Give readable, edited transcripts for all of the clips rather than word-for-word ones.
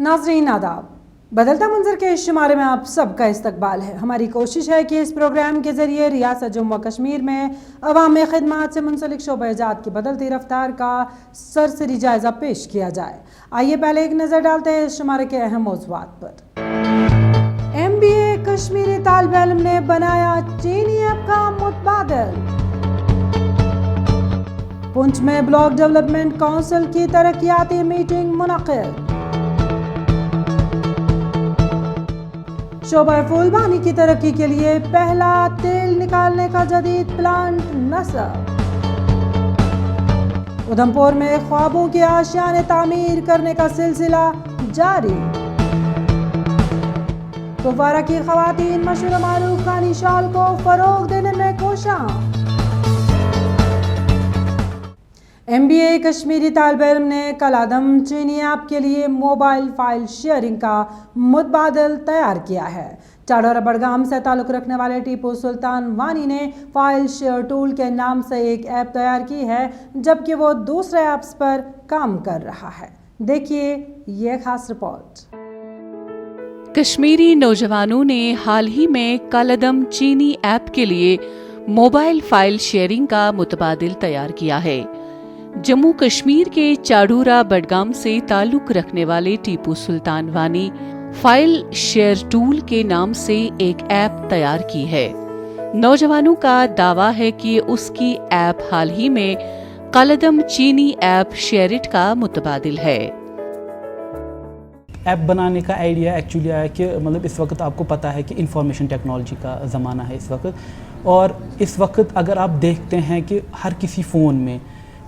नाज़रीन आदाब, बदलता मंजर के इस शुमारे में आप सबका इस्तकबाल है। हमारी कोशिश है कि इस प्रोग्राम के ज़रिए रियासत जम्मू कश्मीर में अवामी खिदमात से मुंसलिक शोबे-ए-जात की बदलती रफ्तार का सरसरी जायज़ा पेश किया जाए। आइए पहले एक नज़र डालते हैं इस शुमारे के अहम मौज़ूआत पर। MBA कश्मीरी तालिब इल्म ने बनाया चीनी ऐप का मुतबादिल। पुंछ में ब्लॉक डेवलपमेंट काउंसिल की तरक्याती मीटिंग मुनक़िद। शोबा फूलबानी की तरक्की के लिए पहला तेल निकालने का जदीद प्लांट नस्ब। उधमपुर में ख्वाबों के आशियाने तामीर करने का सिलसिला जारी। कुपवारा की खवातीन मशहूर मारूफ खानी शॉल को फरोग देने में कोशां। MBA कश्मीरी तालिब इल्म ने कलादम चीनी ऐप के लिए मोबाइल फाइल शेयरिंग का मुतबादिल तैयार किया है। चाडोरा बडगाम से ताल्लुक़ रखने वाले टीपू सुल्तान वानी ने फाइल शेयर टूल के नाम से एक ऐप तैयार की है, जबकि वो दूसरे ऐप्स पर काम कर रहा है। देखिए ये खास रिपोर्ट। कश्मीरी नौजवानों ने हाल ही में कलादम चीनी ऐप के लिए मोबाइल फाइल शेयरिंग का मुतबादिल तैयार किया है। जम्मू कश्मीर के चाडूरा बडगाम से ताल्लुक रखने वाले टीपू सुल्तान वानी फाइल शेयर टूल के नाम से एक ऐप तैयार की है। नौजवानों का दावा है कि उसकी ऐप हाल ही में कलादम चीनी ऐप शेयरिट का मुतबादिल है। ऐप बनाने का आइडिया एक्चुअली आया कि मतलब इस वक्त आपको पता है कि इंफॉर्मेशन टेक्नोलॉजी का ज़माना है इस वक्त, और इस वक्त अगर आप देखते हैं कि हर किसी फ़ोन में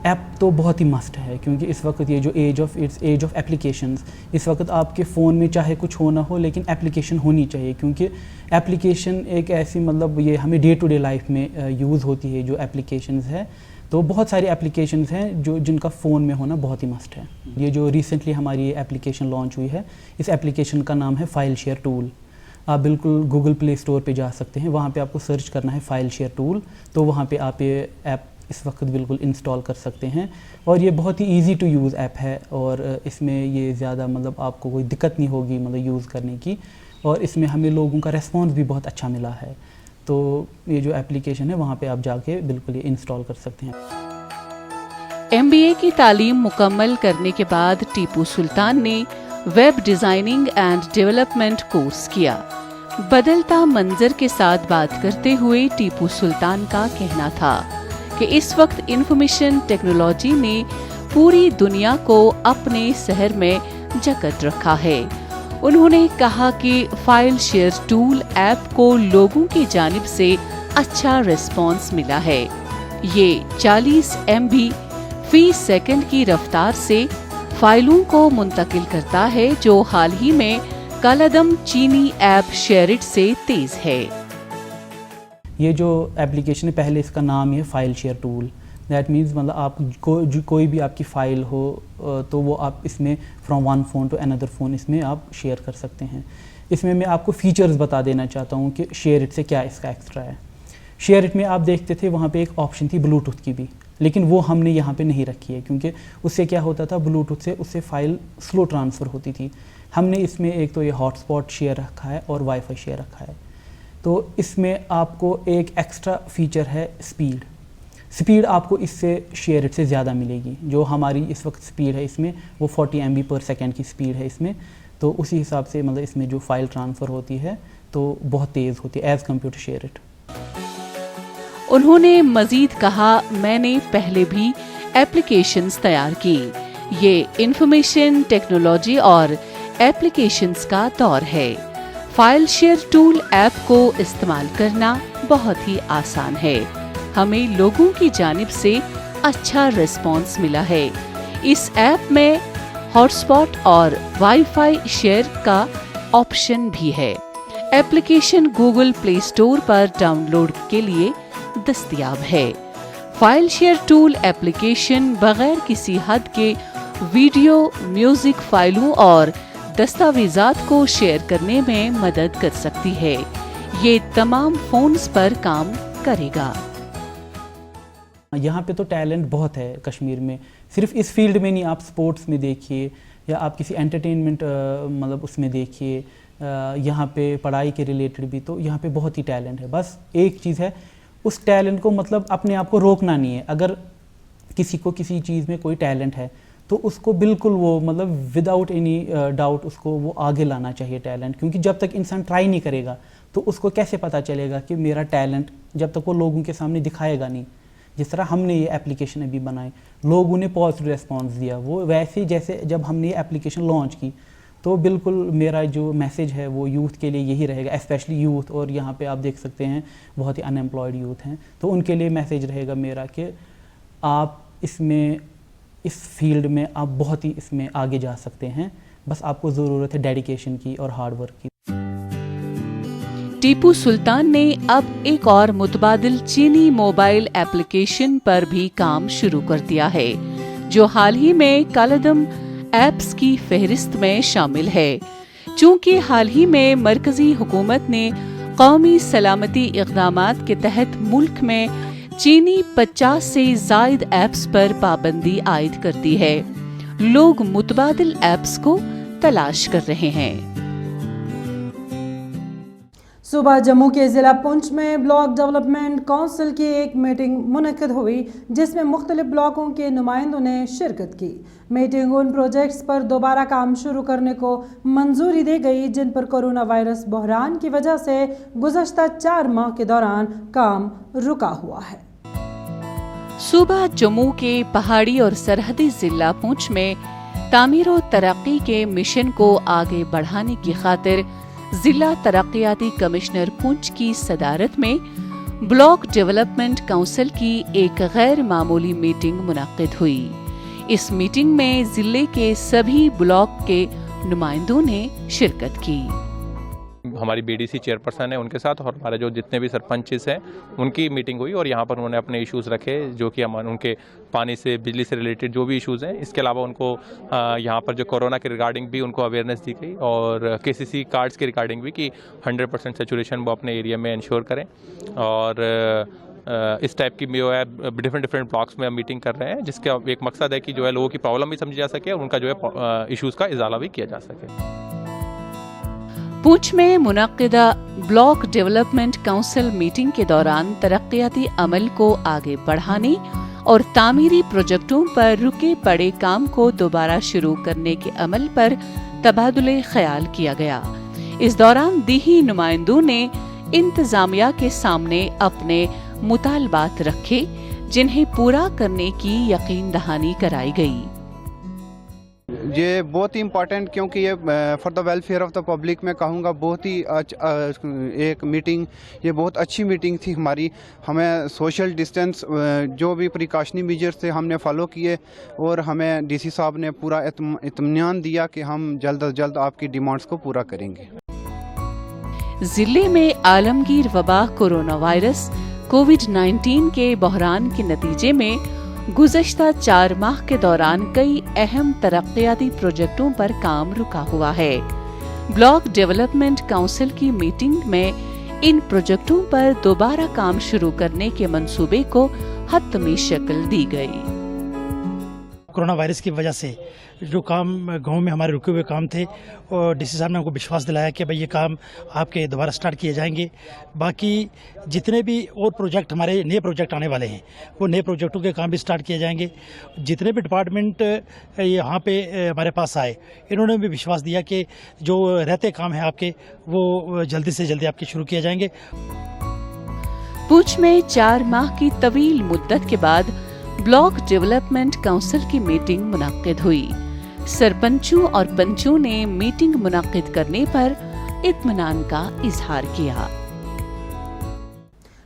ऐप तो बहुत ही मस्ट है, क्योंकि इस वक्त ये जो एज ऑफ एप्लीकेशंस, इस वक्त आपके फ़ोन में चाहे कुछ हो ना हो लेकिन एप्लीकेशन होनी चाहिए, क्योंकि एप्लीकेशन एक ऐसी मतलब ये हमें डे टू डे लाइफ में यूज़ होती है जो एप्लीकेशंस है। तो बहुत सारी एप्लीकेशंस हैं जो जिनका फ़ोन में होना बहुत ही मस्ट है। ये जो रिसेंटली हमारी एप्लीकेशन लॉन्च हुई है, इस एप्लीकेशन का नाम है फाइल शेयर टूल। आप बिल्कुल गूगल प्ले स्टोर पे जा सकते हैं, वहाँ पे आपको सर्च करना है फाइल शेयर टूल, तो वहाँ पे आप ये ऐप इस वक्त बिल्कुल इंस्टॉल कर सकते हैं। और ये बहुत ही इजी टू यूज़ ऐप है, और इसमें ये ज़्यादा मतलब आपको कोई दिक्कत नहीं होगी मतलब यूज़ करने की, और इसमें हमें लोगों का रेस्पॉन्स भी बहुत अच्छा मिला है। तो ये जो एप्लीकेशन है वहाँ पे आप जाके बिल्कुल ये इंस्टॉल कर सकते हैं। MBA की तालीम मुकम्मल करने के बाद टीपू सुल्तान ने web designing and development course किया। बदलता मंजर के साथ बात करते हुए टीपू सुल्तान का कहना था कि इस वक्त इंफॉर्मेशन टेक्नोलॉजी ने पूरी दुनिया को अपने शहर में जकड़ रखा है। उन्होंने कहा कि फाइल शेयर टूल ऐप को लोगों की जानिब से अच्छा रिस्पांस मिला है। ये 40 MB फी सेकंड की रफ्तार से फाइलों को मुंतकिल करता है, जो हाल ही में कलादम चीनी ऐप शेयरिट से तेज है। ये जो एप्लीकेशन है, पहले इसका नाम ही है file share tool. That means मतलब आप कोई भी आपकी फ़ाइल हो तो वो आप इसमें from one phone to another phone इसमें आप शेयर कर सकते हैं। इसमें मैं आपको फ़ीचर्स बता देना चाहता हूँ कि शेयर इट से क्या इसका एक्स्ट्रा है। शेयर इट में आप देखते थे वहाँ पे एक ऑप्शन थी ब्लूटूथ की भी, लेकिन वो हमने यहाँ पे नहीं रखी है, क्योंकि उससे क्या होता था, ब्लूटूथ से उससे फ़ाइल स्लो ट्रांसफ़र होती थी। हमने इसमें एक तो ये हॉटस्पॉट शेयर रखा है और वाईफाई शेयर रखा है। तो इसमें आपको एक एक्स्ट्रा फ़ीचर है स्पीड आपको इससे शेयर इट से ज़्यादा मिलेगी। जो हमारी इस वक्त स्पीड है इसमें वो 40 MB पर सेकेंड की स्पीड है इसमें, तो उसी हिसाब से मतलब इसमें जो फ़ाइल ट्रांसफ़र होती है तो बहुत तेज़ होती है as compare to share it. उन्होंने मजीद कहा, मैंने पहले भी एप्लीकेशंस तैयार की। ये इंफॉर्मेशन टेक्नोलॉजी और एप्लीकेशंस का दौर है। फाइल शेयर टूल ऐप को इस्तेमाल करना बहुत ही आसान है। हमें लोगों की जानिब से अच्छा रिस्पांस मिला है। इस ऐप में हॉटस्पॉट और वाईफाई शेयर का ऑप्शन भी है। एप्लीकेशन गूगल प्ले स्टोर पर डाउनलोड के लिए दस्तयाब है। फाइल शेयर टूल एप्लीकेशन बगैर किसी हद के वीडियो, म्यूजिक फाइलों और दस्तावेजात को शेयर करने में मदद कर सकती है। ये तमाम फोन्स पर काम करेगा। यहाँ पे तो टैलेंट बहुत है कश्मीर में, صرف اس فیلڈ میں نہیں, آپ سپورٹس میں دیکھیے یا آپ کسی انٹرٹینمنٹ مطلب اس میں دیکھیے, یہاں پہ پڑھائی کے ریلیٹڈ بھی, تو یہاں پہ بہت ہی ٹیلنٹ ہے. بس ایک چیز ہے, اس ٹیلنٹ کو مطلب اپنے آپ کو روکنا نہیں ہے. اگر کسی کو کسی چیز میں کوئی ٹیلنٹ ہے تو اس کو بالکل وہ مطلب وداؤٹ اینی ڈاؤٹ اس کو وہ آگے لانا چاہیے ٹیلنٹ, کیونکہ جب تک انسان ٹرائی نہیں کرے گا تو اس کو کیسے پتہ چلے گا کہ میرا ٹیلنٹ, جب تک وہ لوگوں کے سامنے دکھائے گا نہیں. جس طرح ہم نے یہ اپلیکیشن ابھی بنائی, لوگوں نے پازیٹیو ریسپانس دیا, وہ ویسے ہی جیسے جب ہم نے یہ اپلیکیشن لانچ کی تو بالکل میرا جو میسیج ہے وہ یوتھ کے لیے یہی رہے گا, اسپیشلی یوتھ. اور یہاں پہ آپ دیکھ سکتے ہیں بہت ہی ان ایمپلائڈ یوتھ ہیں, تو ان کے لیے میسیج رہے گا میرا کہ آپ اس فیلڈ میں آپ بہت ہی اس میں آگے جا سکتے ہیں. بس آپ کو ضرورت ہے ڈیڈیکیشن کی اور ہارڈ ورک کی. ٹیپو سلطان نے اب ایک اور متبادل چینی موبائل ایپلیکیشن پر بھی کام شروع کر دیا ہے, جو حال ہی میں کالعدم ایپس کی فہرست میں شامل ہے. چونکہ حال ہی میں مرکزی حکومت نے قومی سلامتی اقدامات کے تحت ملک میں چینی 50 سے زائد ایپس پر پابندی عائد کر دی ہے, لوگ متبادل ایپس کو تلاش کر رہے ہیں. صوبہ جموں کے ضلع پونچھ میں بلاک ڈیولپمنٹ کونسل کی ایک میٹنگ منعقد ہوئی, جس میں مختلف بلاکوں کے نمائندوں نے شرکت کی. میٹنگ ان پروجیکٹس پر دوبارہ کام شروع کرنے کو منظوری دی گئی جن پر کورونا وائرس بحران کی وجہ سے گزشتہ 4 ماہ کے دوران کام رکا ہوا ہے. صوبہ جموں کے پہاڑی اور سرحدی ضلع پونچھ میں تعمیر و ترقی کے مشن کو آگے بڑھانے کی خاطر ضلع ترقیاتی کمشنر پونچھ کی صدارت میں بلاک ڈیولپمنٹ کونسل کی ایک غیر معمولی میٹنگ منعقد ہوئی. اس میٹنگ میں ضلع کے سبھی بلاک کے نمائندوں نے شرکت کی. ہماری بی ڈی سی چیئرپرسن ہے ان کے ساتھ, اور ہمارے جو جتنے بھی سرپنچز ہیں ان کی میٹنگ ہوئی, اور یہاں پر انہوں نے اپنے ایشوز رکھے جو کہ ان کے پانی سے بجلی سے ریلیٹڈ جو بھی ایشوز ہیں. اس کے علاوہ ان کو یہاں پر جو کورونا کے ریگارڈنگ بھی ان کو اویئرنیس دی گئی, اور کے سی سی کارڈز کے ریگارڈنگ بھی کہ 100% سیچوریشن وہ اپنے ایریا میں انشور کریں. اور اس ٹائپ کی جو ہے ڈفرینٹ بلاکس میں ہم میٹنگ کر رہے ہیں, جس کا ایک مقصد ہے کہ جو ہے لوگوں کی پرابلم بھی سمجھی جا سکے اور ان کا جو ہے ایشوز کا ازالہ بھی کیا جا سکے. پونچھ میں منعقدہ بلاک ڈیولپمنٹ کونسل میٹنگ کے دوران ترقیاتی عمل کو آگے بڑھانے اور تعمیری پروجیکٹوں پر رکے پڑے کام کو دوبارہ شروع کرنے کے عمل پر تبادلہ خیال کیا گیا. اس دوران دیہی نمائندوں نے انتظامیہ کے سامنے اپنے مطالبات رکھے, جنہیں پورا کرنے کی یقین دہانی کرائی گئی. یہ بہت ہی امپورٹنٹ, کیونکہ یہ for the welfare of the public میں کہوں گا بہت ہی ایک میٹنگ, یہ بہت اچھی میٹنگ تھی ہماری. ہمیں سوشل ڈسٹینس جو بھی پریکاشنی میجرز تھے ہم نے فالو کیے, اور ہمیں ڈی سی صاحب نے پورا اطمینان دیا کہ ہم جلد از جلد آپ کی ڈیمانڈز کو پورا کریں گے. ضلع میں عالمگیر وبا کورونا وائرس کووڈ-19 کے بحران کے نتیجے میں گزشتہ 4 ماہ کے دوران کئی اہم ترقیاتی پروجیکٹوں پر کام رکا ہوا ہے. بلاک ڈیولپمنٹ کونسل کی میٹنگ میں ان پروجیکٹوں پر دوبارہ کام شروع کرنے کے منصوبے کو حتمی شکل دی گئی. کورونا وائرس کی وجہ سے جو کام گاؤں میں ہمارے رکے ہوئے کام تھے, اور ڈی سی صاحب نے ہم کو وشواس دلایا کہ بھائی یہ کام آپ کے دوبارہ سٹارٹ کیے جائیں گے. باقی جتنے بھی اور پروجیکٹ ہمارے نئے پروجیکٹ آنے والے ہیں وہ نئے پروجیکٹوں کے کام بھی سٹارٹ کیے جائیں گے. جتنے بھی ڈپارٹمنٹ یہاں پہ ہمارے پاس آئے انہوں نے بھی وشواس دیا کہ جو رہتے کام ہیں آپ کے وہ جلدی سے جلدی آپ کے شروع کیے جائیں گے. پونچھ میں 4 ماہ کی طویل مدت کے بعد بلاک ڈیولپمنٹ کونسل کی میٹنگ منعقد ہوئی. سرپنچوں اور پنچوں نے میٹنگ منعقد کرنے پر اطمینان کا اظہار کیا.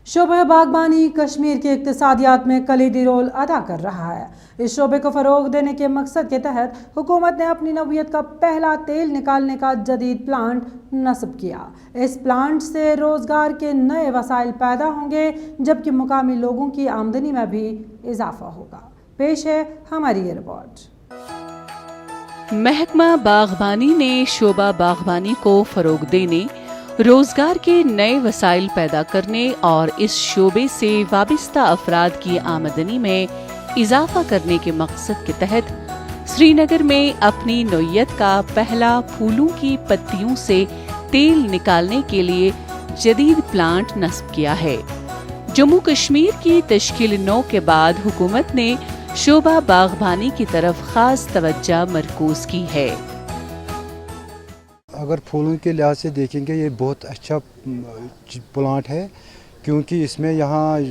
شعبہ باغبانی کشمیر کے اقتصادیات میں کلیدی رول ادا کر رہا ہے. اس شعبے کو فروغ دینے کے مقصد کے تحت حکومت نے اپنی نوعیت کا پہلا تیل نکالنے کا جدید پلانٹ نصب کیا. اس پلانٹ سے روزگار کے نئے وسائل پیدا ہوں گے, جبکہ مقامی لوگوں کی آمدنی میں بھی اضافہ ہوگا. پیش ہے ہماری یہ رپورٹ. محکمہ باغبانی نے شعبہ باغبانی کو فروغ دینے, روزگار کے نئے وسائل پیدا کرنے اور اس شعبے سے وابستہ افراد کی آمدنی میں इजाफा करने के मकसद के तहत श्रीनगर में अपनी नौयत का पहला फूलों की पत्तियों से तेल निकालने के लिए जदीद प्लांट नस्ब किया है। जम्मू कश्मीर की तश्कील 9 के बाद हुकूमत ने शोबा बागबानी की तरफ खास तवज्जो मरकूज की है। अगर फूलों के लिहाज से देखेंगे ये बहुत अच्छा प्लांट है, क्योंकि इसमें यहाँ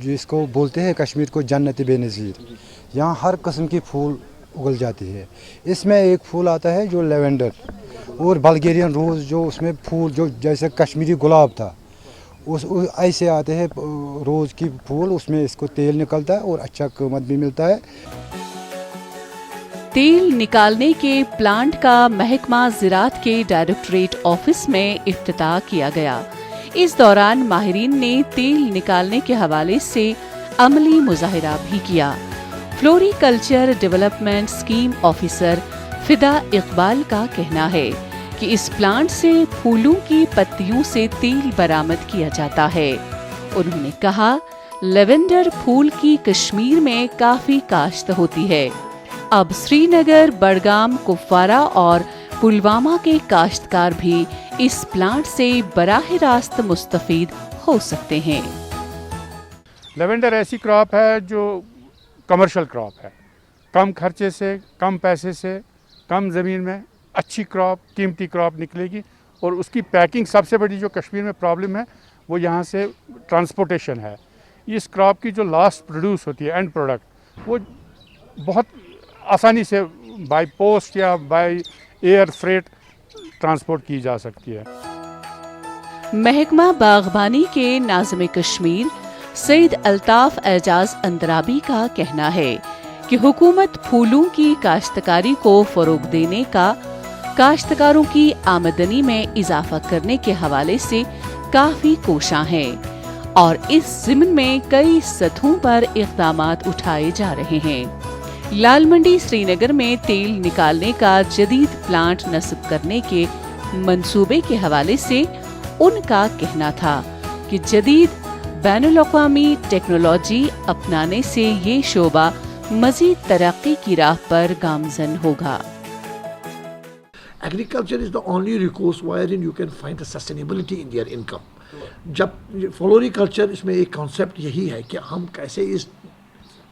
जिसको बोलते हैं कश्मीर को जन्नत बेनज़ीर, यहाँ हर किस्म की फूल उगल जाती है। इसमें एक फूल आता है जो लेवेंडर और बल्गेरियन रोज़, जो उसमें फूल जो जैसे कश्मीरी गुलाब था उस ऐसे आते हैं रोज़ की फूल, उसमें इसको तेल निकलता है और अच्छा कीमत भी मिलता है। तेल निकालने के प्लांट का महकमा ज़राअत के डायरेक्टरेट ऑफिस में इफ्तिताह किया गया। इस दौरान माहिरीन ने तेल निकालने के हवाले से अमली मुजाहिरा भी किया। फ्लोरिकल्चर डेवलपमेंट स्कीम ऑफिसर फिदा इकबाल का कहना है कि इस प्लांट से फूलों की पत्तियों से तेल बरामद किया जाता है। उन्होंने कहा, लेवेंडर फूल की कश्मीर में काफी काश्त होती है। अब श्रीनगर, बडगाम, कुपवारा और पुलवामा के काश्तकार भी इस प्लांट से बराह रास्त मुस्तफीद हो सकते हैं। लेवेंडर ऐसी क्रॉप है जो कमर्शियल क्रॉप है, कम खर्चे से, कम पैसे से, कम ज़मीन में अच्छी क्रॉप, कीमती क्रॉप निकलेगी। और उसकी पैकिंग, सबसे बड़ी जो कश्मीर में प्रॉब्लम है वो यहाँ से ट्रांसपोर्टेशन है। इस क्रॉप की जो लास्ट प्रोड्यूस होती है, एंड प्रोडक्ट, वो बहुत आसानी से बाय पोस्ट या बाय एयर फ्रेट ट्रांसपोर्ट की जा सकती है। महकमा बागबानी के नाज़िम कश्मीर सईद अल्ताफ एजाज अंदराबी का कहना है कि हुकूमत फूलों की काश्तकारी को फरोग देने का, काश्तकारों की आमदनी में इजाफा करने के हवाले से काफी कोशां है और इस ज़िम्न में कई सतहों पर इक़दामात उठाए जा रहे हैं। लाल मंडी श्रीनगर में तेल निकालने का जदीद प्लांट नस्ब करने के मंसूबे के हवाले से उनका कहना था कि जदीद बैनुल-अक़वामी टेक्नोलॉजी अपनाने से ये शोबा मजीद तरक्की की राह पर गामजन होगा। Agriculture is the only recourse wherein you can find the sustainability in their income. जब फ्लोरिकल्चर, इसमें एक कॉन्सेप्ट यही है कि हम कैसे इस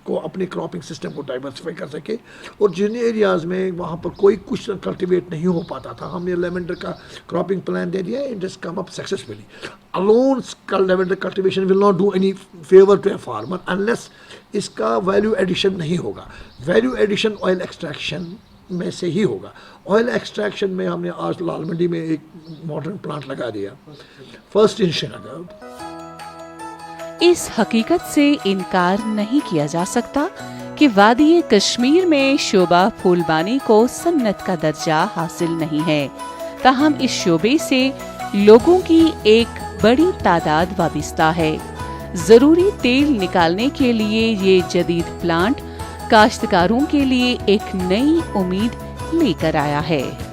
को अपने क्रॉपिंग सिस्टम को डाइवर्सिफाई कर सके। और जिन एरियाज़ में वहाँ पर कोई कुछ कल्टीवेट नहीं हो पाता था, हमने लेवेंडर का क्रॉपिंग प्लान दे दिया, it just come up successfully. Alone lavender cultivation will not do any favour to a farmer unless इसका वैल्यू एडिशन नहीं होगा। वैल्यू एडिशन ऑयल एक्सट्रैक्शन में से ही होगा। ऑयल एक्सट्रैक्शन में हमने आज लाल मंडी में एक मॉडर्न प्लांट लगा दिया, फर्स्ट इन श्रीनगर। इस हकीकत से इनकार नहीं किया जा सकता कि वादी कश्मीर में शोबा फूलबानी को सन्नत का दर्जा हासिल नहीं है, ताहम इस शोबे से लोगों की एक बड़ी तादाद वाबिस्ता है। जरूरी तेल निकालने के लिए ये जदीद प्लांट काश्तकारों के लिए एक नई उम्मीद लेकर आया है।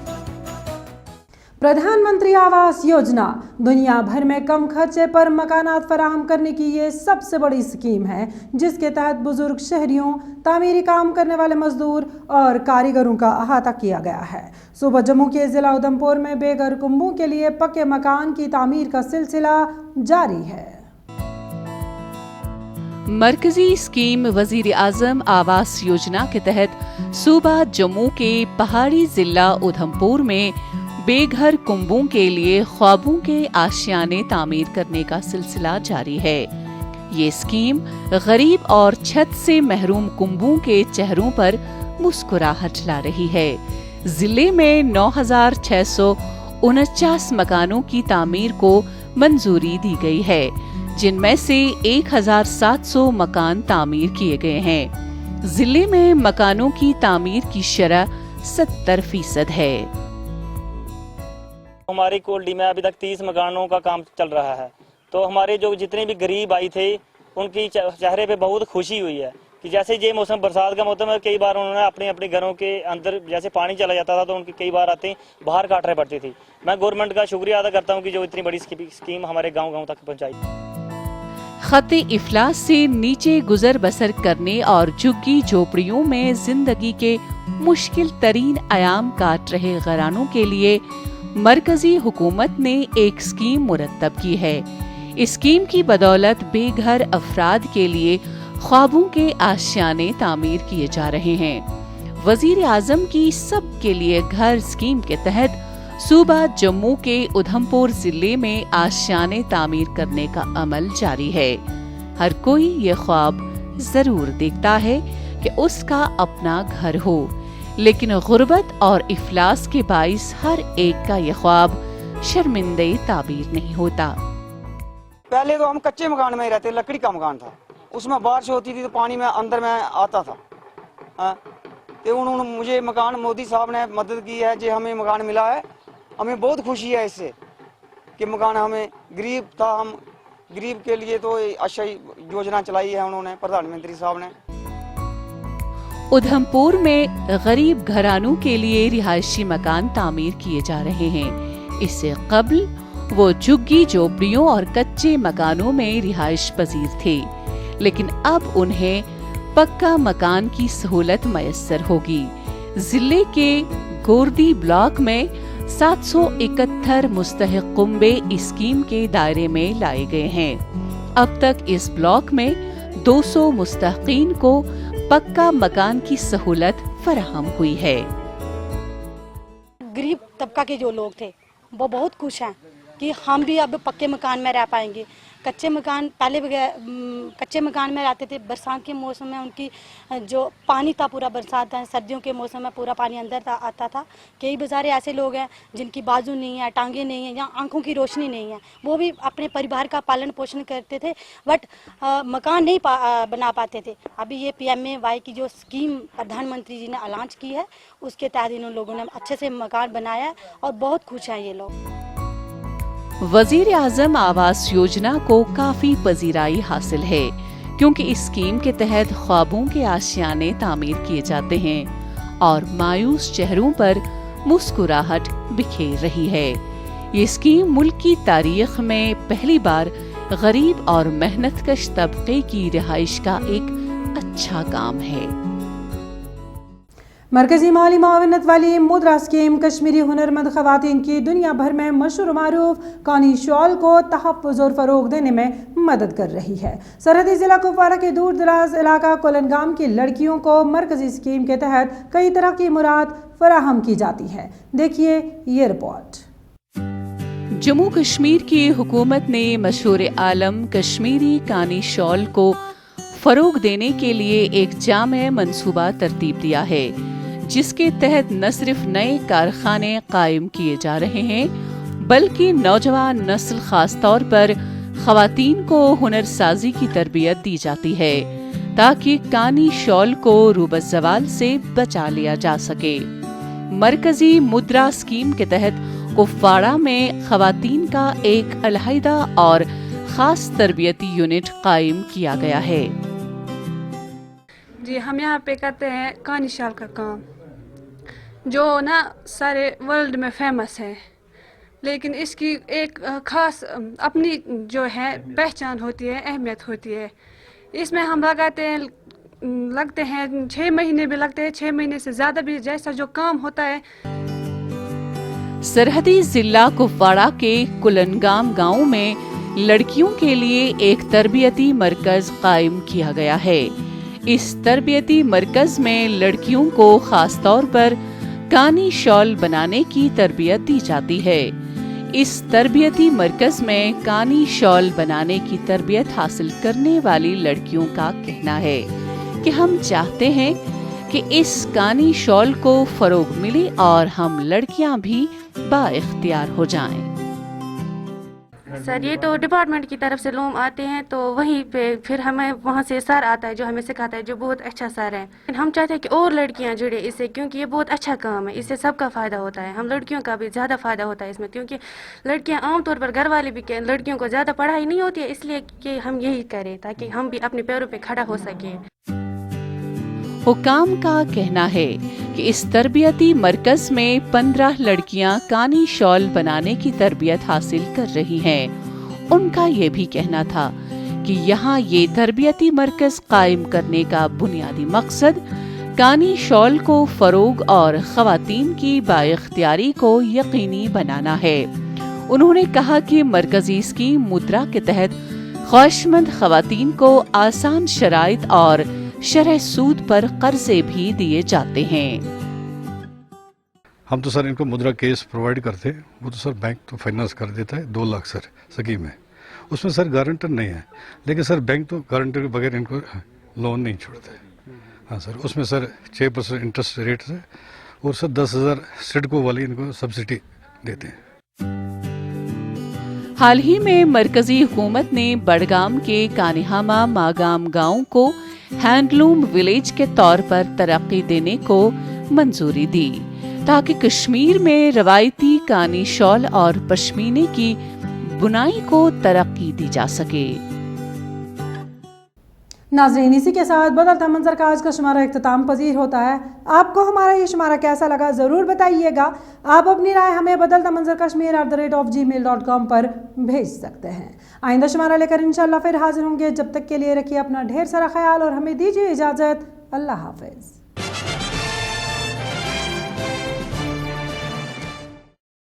प्रधानमंत्री आवास योजना दुनिया भर में कम खर्चे पर मकानात फराहम करने की ये सबसे बड़ी स्कीम है, जिसके तहत बुजुर्ग शहरियों, तामीरी काम करने वाले मजदूर और कारीगरों का अहाता किया गया है। सूबा जम्मू के जिला उधमपुर में बेघर कुंबों के लिए पक्के मकान की तामीर का सिलसिला जारी है। मरकजी स्कीम वजीर आजम आवास योजना के तहत सूबा जम्मू के पहाड़ी जिला उधमपुर में बेघर कुंबों के लिए ख्वाबों के आशियाने तामीर करने का सिलसिला जारी है। ये स्कीम गरीब और छत से महरूम कुंबों के चेहरों पर मुस्कुराहट ला रही है। जिले में 9,649 मकानों की तामीर को मंजूरी दी गई है, जिनमें से 1,700 मकान तामीर किए गए हैं। जिले में मकानों की तामीर की शरह 70% है। हमारी कोल्डी में अभी तक 30 मकानों का काम चल रहा है, तो हमारे जो जितने भी गरीब आई थे उनकी चेहरे पे बहुत खुशी हुई है कि जैसे ये मौसम बरसात का मौसम है, कई बार उन्होंने अपने अपने घरों के अंदर जैसे पानी चला जाता था तो उनकी कई बार आते बाहर काटने पड़ती थी। मैं गवर्नमेंट का शुक्रिया अदा करता हूँ कि जो इतनी बड़ी स्कीम हमारे गाँव तक पहुँचाई। खत्ते इफलास से नीचे गुजर बसर करने और झुग्गी झोपड़ियों में जिंदगी के मुश्किल तरीन आयाम काट रहे घरानों के लिए मरकजी हुकूमत ने एक स्कीम मुरतब की है। इस स्कीम की बदौलत बेघर अफराद के लिए ख्वाबों के आशियाने तामीर किए जा रहे हैं। वजीर आजम की सब के लिए घर स्कीम के तहत सूबा जम्मू के उधमपुर जिले में आशियाने तामीर करने का अमल जारी है। हर कोई ये ख्वाब जरूर देखता है कि उसका अपना घर हो, लेकिन गुर्बत और इफलास के बाइस हर एक का ये ख्वाब शर्मिंदे ताबीर नहीं होता। पहले तो हम कच्चे मकान में ही रहते, लकड़ी का मकान था, उसमें बारिश होती थी तो पानी में अंदर में आता था। तो उन्होंने मुझे मकान, मोदी साहब ने मदद की है, जो हमें मकान मिला है, हमें बहुत खुशी है इससे कि मकान हमें, गरीब था, हम गरीब के लिए तो अच्छा योजना चलाई है उन्होंने, प्रधानमंत्री साहब ने। उधमपुर में गरीब घरानों के लिए रिहायशी मकान तामीर किए जा रहे हैं। इससे कबल वो झुग्गी झोपड़ियों और कच्चे मकानों में रिहाइश पजीर थे, लेकिन अब उन्हें पक्का मकान की सहूलत मयस्सर होगी। जिले के गोरदी ब्लॉक में 771 मुस्तहिक कुंबे इस स्कीम के दायरे में लाए गए हैं। अब तक इस ब्लॉक में 200 मुस्तहिकीन को पक्का मकान की सहूलत फराहम हुई है। गरीब तबका के जो लोग थे वो बहुत खुश हैं कि हम भी अब पक्के मकान में रह पाएंगे। कच्चे मकान पहले कच्चे मकान में रहते थे, बरसात के मौसम में उनकी जो पानी था पूरा, बरसात है, सर्दियों के मौसम में पूरा पानी अंदर आता था। कई बेचारे ऐसे लोग हैं जिनकी बाजू नहीं है, टांगे नहीं है या आंखों की रोशनी नहीं है, वो भी अपने परिवार का पालन पोषण करते थे, बट मकान नहीं बना पाते थे। अभी ये PMAY की जो स्कीम प्रधानमंत्री जी ने लॉन्च की है, उसके तहत इन लोगों ने अच्छे से मकान बनाया है और बहुत खुश हैं ये लोग। वजीर आजम आवास योजना को काफी पजीराई हासिल है, क्योंकि इस स्कीम के तहत ख्वाबों के आशियाने तामीर किए जाते हैं और मायूस चेहरों पर मुस्कुराहट बिखेर रही है। ये स्कीम मुल्क की तारीख में पहली बार गरीब और मेहनतकश तबके की रिहाइश का एक अच्छा काम है। मरकजी माली मुआवनत वाली मुद्रा स्कीम कश्मीरी हुनरमंद खवातीन की दुनिया भर में मशहूर मारूफ कानी शॉल को तहफ़्फ़ुज़ और फ़रोग़ देने में मदद कर रही है। सरहदी ज़िला कुपवारा के दूर दराज इलाका कोलनगाम की लड़कियों को मरकजी स्कीम के तहत कई तरह की मुराद फराहम की जाती है। देखिए ये रिपोर्ट। जम्मू कश्मीर की हुकूमत ने मशहूर आलम कश्मीरी कानी शॉल को फ़रोग़ देने के लिए एक जामे मंसूबा तरतीब दिया है, जिसके तहत न सिर्फ नए कारखाने कायम किए जा रहे हैं, बल्कि नौजवान नस्ल खास तौर पर ख़वातीन को हुनरसाजी की तरबियत दी जाती है, ताकि कानी शॉल को रूबज़वाल से बचा लिया जा सके। मरकजी मुद्रा स्कीम के तहत कुपवाड़ा में ख़वातीन का एक अलहदा और ख़ास तरबियती यूनिट कायम किया गया है। जी, हम यहाँ पे करते हैं कानी शाल का काम, जो ना सारे वर्ल्ड में फेमस है, लेकिन इसकी एक ख़ास अपनी जो है पहचान होती है, अहमियत होती है। इसमें हम लगते हैं 6 महीने भी लगते हैं, 6 महीने से ज़्यादा भी, जैसा जो काम होता है। सरहदी जिला कुपवाड़ा के कुलनगाम गांव में लड़कियों के लिए एक तरबियती मरकज कायम किया गया है। इस तरबियती मरकज में लड़कियों को खास तौर पर कानी शॉल बनाने की तरबियत दी जाती है। इस तरबियती मरकज में कानी शॉल बनाने की तरबियत हासिल करने वाली लड़कियों का कहना है कि हम चाहते हैं कि इस कानी शॉल को फरोग मिले और हम लड़कियां भी बाइख्तियार हो जाएं। सर, ये तो डिपार्टमेंट की तरफ से लोग आते हैं, तो वहीं पे फिर हमें वहाँ से सर आता है जो हमें सिखाता है, जो बहुत अच्छा सर है। हम चाहते हैं कि और लड़कियाँ जुड़े इससे, क्योंकि ये बहुत अच्छा काम है, इससे सबका फ़ायदा होता है। हम लड़कियों का भी ज़्यादा फ़ायदा होता है इसमें, क्योंकि लड़कियाँ आमतौर पर घर वाले भी लड़कियों को ज़्यादा पढ़ाई नहीं होती है, इसलिए कि हम यही करें ताकि हम भी अपने पैरों पर खड़ा हो सकें। हुकाम का कहना है कि इस तरबियती मरकज में 15 लड़कियां कानी शॉल बनाने की तरबियत हासिल कर रही हैं। उनका ये भी कहना था कि यहाँ ये तरबियती मरकज़ कायम करने का बुनियादी मकसद कानी शॉल को फ़रोग और ख़वातीन की बाइख्तियारी को यकीनी बनाना है। उन्होंने कहा कि मरकज़ी स्कीम मुद्रा के तहत ख्वाहिशमंद ख़वातीन को आसान शराइत और शरह सूद पर कर्जे भी दिए जाते हैं। हम तो सर इनको मुद्रा केस प्रोवाइड करते हैं, वो तो सर बैंक तो फाइनेंस कर देता है 2 लाख सर स्कीम है, उसमें सर गारंटर नहीं है, लेकिन सर बैंक तो गारंटर के बगैर इनको लोन नहीं छोड़ता है। हाँ सर, उसमें सर 6% इंटरेस्ट रेट है और सर 10,000 सिडको वाले इनको सब्सिडी देते हैं। हाल ही में मरकजी हुकूमत ने बड़गाम के कानिहामा मागाम गांव को हैंडलूम विलेज के तौर पर तरक्की देने को मंजूरी दी ताकि कश्मीर में रवायती कानी शॉल और पश्मीने की बुनाई को तरक्की दी जा सके। नाज़रीन, इसी के साथ बदलता मंजर का आज का शुमारा इख्तिताम पजीर होता है। आपको हमारा ये शुमारा कैसा लगा ज़रूर बताइएगा। आप अपनी राय हमें बदलता मंजर kashmir@gmail.com पर भेज सकते हैं। आइंदा शुमारा लेकर इंशाल्लाह फिर हाजिर होंगे। जब तक के लिए रखिए अपना ढेर सारा ख्याल और हमें दीजिए इजाज़त। अल्लाह हाफ़िज़।